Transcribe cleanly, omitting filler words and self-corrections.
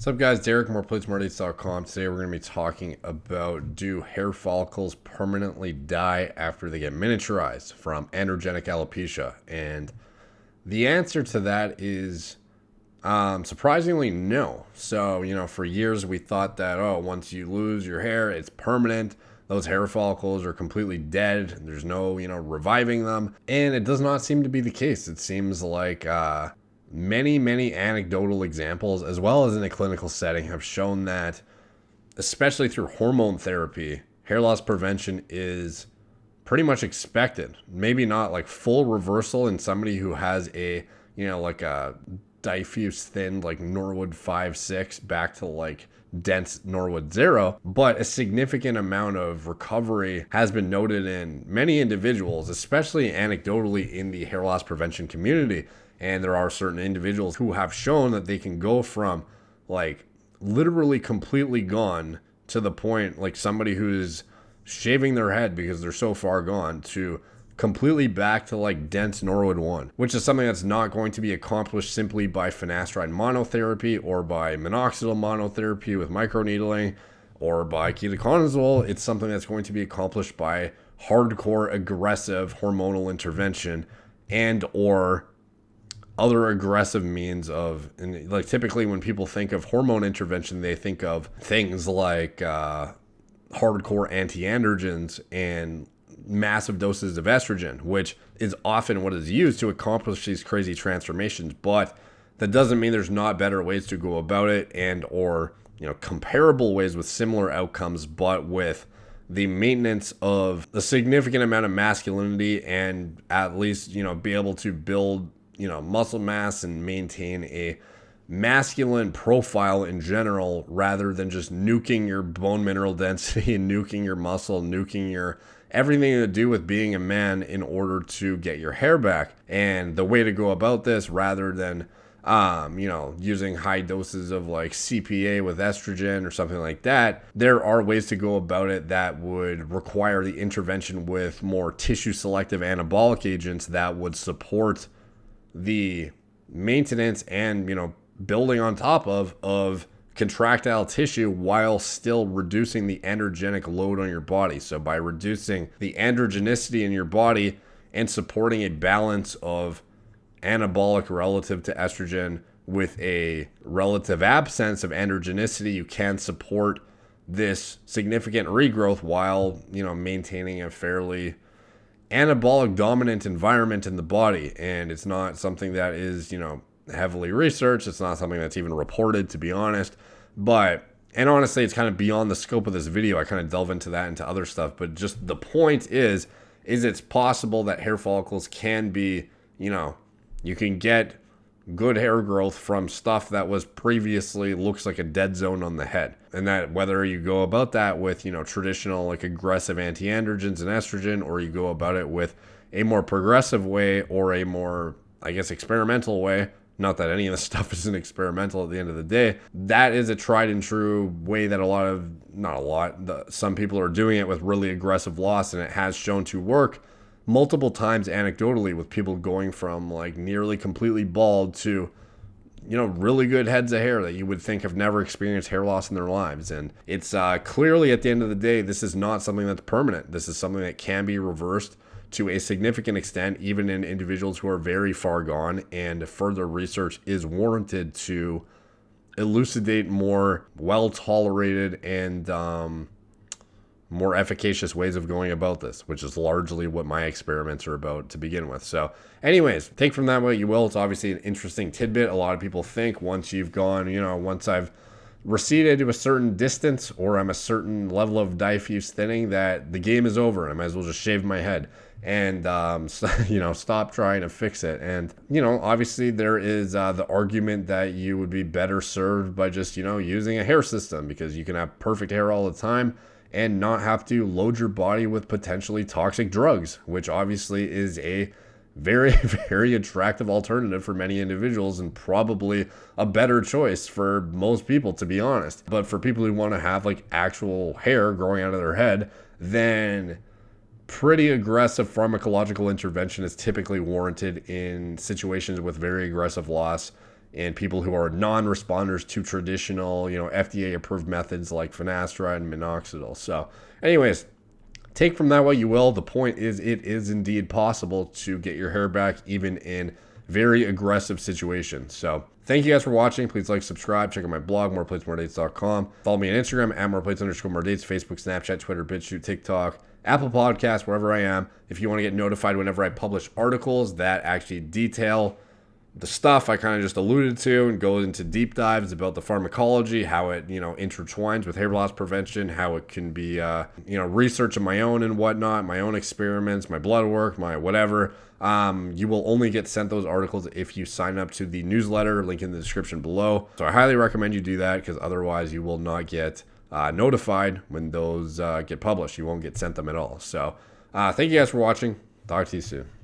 What's up, guys? Derek, moreplates.com. Today we're going to be talking about, do hair follicles permanently die after they get miniaturized from androgenic alopecia? And the answer to that is surprisingly no. So, for years we thought that, once you lose your hair, it's permanent. Those hair follicles are completely dead. There's no, reviving them. And it does not seem to be the case. It seems like many anecdotal examples, as well as in a clinical setting, have shown that, especially through hormone therapy, hair loss prevention is pretty much expected. Maybe not like full reversal in somebody who has a, like a diffuse thin, like Norwood 5-6 back to like dense Norwood 0, but a significant amount of recovery has been noted in many individuals, especially anecdotally in the hair loss prevention community. And there are certain individuals who have shown that they can go from like literally completely gone to the point like somebody who's shaving their head because they're so far gone to completely back to like dense Norwood 1, which is something that's not going to be accomplished simply by finasteride monotherapy or by minoxidil monotherapy with microneedling or by ketoconazole. It's something that's going to be accomplished by hardcore aggressive hormonal intervention and or other aggressive means of, and like typically when people think of hormone intervention, they think of things like hardcore anti-androgens and massive doses of estrogen, which is often what is used to accomplish these crazy transformations. But that doesn't mean there's not better ways to go about it and or comparable ways with similar outcomes, but with the maintenance of a significant amount of masculinity and at least be able to build muscle mass and maintain a masculine profile in general, rather than just nuking your bone mineral density and nuking your muscle, nuking your everything to do with being a man in order to get your hair back. And the way to go about this, rather than using high doses of like CPA with estrogen or something like that, there are ways to go about it that would require the intervention with more tissue selective anabolic agents that would support the maintenance and building on top of contractile tissue while still reducing the androgenic load on your body. So by reducing the androgenicity in your body and supporting a balance of anabolic relative to estrogen with a relative absence of androgenicity, you can support this significant regrowth while maintaining a fairly anabolic dominant environment in the body. And it's not something that is heavily researched. It's not something that's even reported, to be honest. And honestly, it's kind of beyond the scope of this video. I kind of delve into that, into other stuff, but just the point is it's possible that hair follicles can be, you can get good hair growth from stuff that was previously looks like a dead zone on the head. And that whether you go about that with, traditional like aggressive anti-androgens and estrogen, or you go about it with a more progressive way or a more, I guess, experimental way. Not that any of this stuff isn't experimental at the end of the day. That is a tried and true way that some people are doing it with really aggressive loss, and it has shown to work multiple times anecdotally with people going from like nearly completely bald to really good heads of hair that you would think have never experienced hair loss in their lives. And it's clearly, at the end of the day, this is not something that's permanent. This is something that can be reversed to a significant extent, even in individuals who are very far gone, and further research is warranted to elucidate more well-tolerated and more efficacious ways of going about this, which is largely what my experiments are about to begin with. So anyways, take from that what you will. It's obviously an interesting tidbit. A lot of people think once you've gone, once I've receded to a certain distance or I'm a certain level of diffuse thinning, that the game is over and I might as well just shave my head and stop trying to fix it. And obviously there is the argument that you would be better served by just using a hair system, because you can have perfect hair all the time and not have to load your body with potentially toxic drugs, which obviously is a very, very attractive alternative for many individuals and probably a better choice for most people, to be honest. But for people who want to have like actual hair growing out of their head, then pretty aggressive pharmacological intervention is typically warranted in situations with very aggressive loss in people who are non-responders to traditional, FDA-approved methods like finasteride and minoxidil. So anyways, take from that what you will. The point is, it is indeed possible to get your hair back even in very aggressive situations. So thank you guys for watching. Please like, subscribe, check out my blog, moreplates.com. Follow me on Instagram at moreplates_moredates, Facebook, Snapchat, Twitter, BitChute, TikTok, Apple Podcasts, wherever I am. If you want to get notified whenever I publish articles that actually detail the stuff I kind of just alluded to and go into deep dives about the pharmacology, how it, intertwines with hair loss prevention, how it can be, research of my own and whatnot, my own experiments, my blood work, my whatever. You will only get sent those articles if you sign up to the newsletter, link in the description below. So I highly recommend you do that, because otherwise you will not get notified when those get published. You won't get sent them at all. So thank you guys for watching. Talk to you soon.